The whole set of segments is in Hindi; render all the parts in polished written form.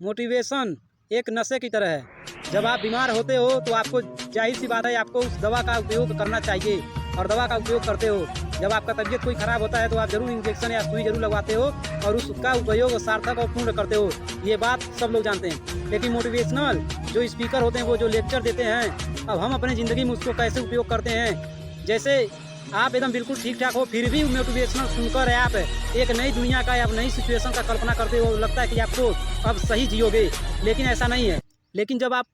मोटिवेशन एक नशे की तरह है। जब आप बीमार होते हो तो आपको जाहिर सी बात है आपको उस दवा का उपयोग करना चाहिए और दवा का उपयोग करते हो। जब आपका तबीयत कोई ख़राब होता है तो आप ज़रूर इंजेक्शन या सुई ज़रूर लगवाते हो और उसका उपयोग सार्थक और पूर्ण करते हो। ये बात सब लोग जानते हैं। लेकिन मोटिवेशनल जो स्पीकर होते हैं वो जो लेक्चर देते हैं, अब हम अपनी ज़िंदगी में उसको कैसे उपयोग करते हैं। जैसे आप एकदम बिल्कुल ठीक ठाक हो फिर भी मोटिवेशनल सुनकर आप एक नई दुनिया का या नई सिचुएशन का कल्पना करते हो, लगता है कि आपको अब सही जियोगे, लेकिन ऐसा नहीं है। लेकिन जब आप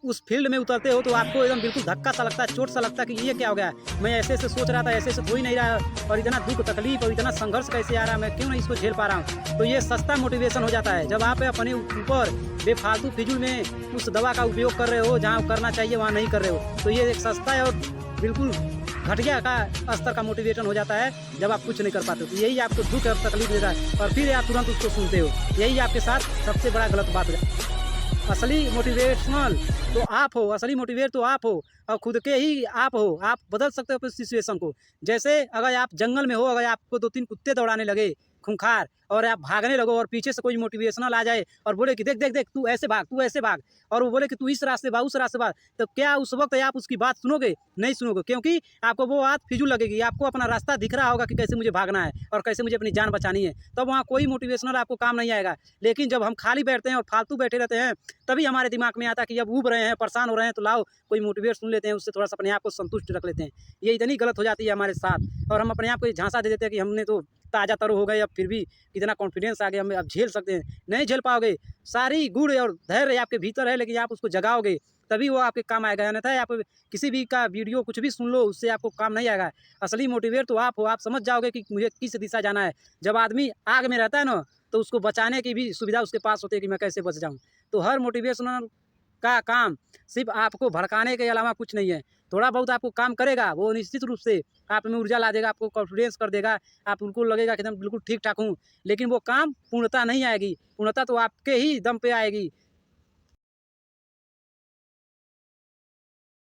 उस फील्ड में उतरते हो तो आपको एकदम बिल्कुल धक्का सा लगता है, चोट सा लगता है कि ये क्या हो गया, मैं ऐसे ऐसे सोच रहा था, ऐसे ऐसे हो ही नहीं रहा और इतना दुख तकलीफ और इतना संघर्ष कैसे आ रहा है, मैं क्यों नहीं इसको झेल पा रहा हूँ। तो ये सस्ता मोटिवेशन हो जाता है जब आप अपने ऊपर बेफालतू फिजूल में उस दवा का उपयोग कर रहे हो, जहाँ करना चाहिए वहाँ नहीं कर रहे हो। तो ये एक सस्ता है और बिल्कुल घटिया का स्तर का मोटिवेशन हो जाता है जब आप कुछ नहीं कर पाते। तो यही आपको दुख और तकलीफ देता है और फिर आप तुरंत उसको सुनते हो। यही आपके साथ सबसे बड़ा गलत बात है। असली मोटिवेशनल तो आप हो, असली मोटिवेट तो आप हो और खुद के ही आप हो। आप बदल सकते हो अपनी सिचुएशन को। जैसे अगर आप जंगल में हो, अगर आपको 2-3 कुत्ते दौड़ाने लगे खूंखार और आप भागने लगो और पीछे से कोई मोटिवेशनल आ जाए और बोले कि देख देख देख तू ऐसे भाग, तू ऐसे भाग, और वो बोले कि तू इस रास्ते भाग, उस रास्ते भाग, तो क्या उस वक्त आप उसकी बात सुनोगे? नहीं सुनोगे, क्योंकि आपको वो बात फिजूल लगेगी। आपको अपना रास्ता दिख रहा होगा कि कैसे मुझे भागना है और कैसे मुझे अपनी जान बचानी है, तब वहाँ कोई मोटिवेशनल आपको काम नहीं आएगा। लेकिन जब हम खाली बैठते हैं और फालतू बैठे रहते हैं, तभी हमारे दिमाग में आता है कि अब ऊब रहे हैं, परेशान हो रहे हैं, तो लाओ कोई मोटिवेट सुन लेते हैं, उससे थोड़ा सा अपने आप को संतुष्ट रख लेते हैं। ये इतनी गलत हो जाती है हमारे साथ और हम अपने आप को झांसा दे देते हैं कि हमने तो ताज़ा तरो हो गए, अब फिर भी इतना कॉन्फिडेंस आ गया, हम अब झेल सकते हैं। नहीं झेल पाओगे। सारी गुण और धैर्य आपके भीतर है, लेकिन आप उसको जगाओगे तभी वो आपके काम आएगा। अन्यथा आप किसी भी का वीडियो कुछ भी सुन लो, उससे आपको काम नहीं आएगा। असली मोटिवेट तो आप हो। आप समझ जाओगे कि मुझे किस दिशा जाना है। जब आदमी आग में रहता है ना, तो उसको बचाने की भी सुविधा उसके पास होती है कि मैं कैसे बच जाऊँ। तो हर मोटिवेशनल का काम सिर्फ आपको भड़काने के अलावा कुछ नहीं है। थोड़ा बहुत आपको काम करेगा, वो निश्चित रूप से आप में ऊर्जा ला देगा, आपको कॉन्फिडेंस कर देगा, आप उनको लगेगा कि एकदम बिल्कुल ठीक ठाक हूँ। लेकिन वो काम पूर्णता नहीं आएगी। पूर्णता तो आपके ही दम पे आएगी।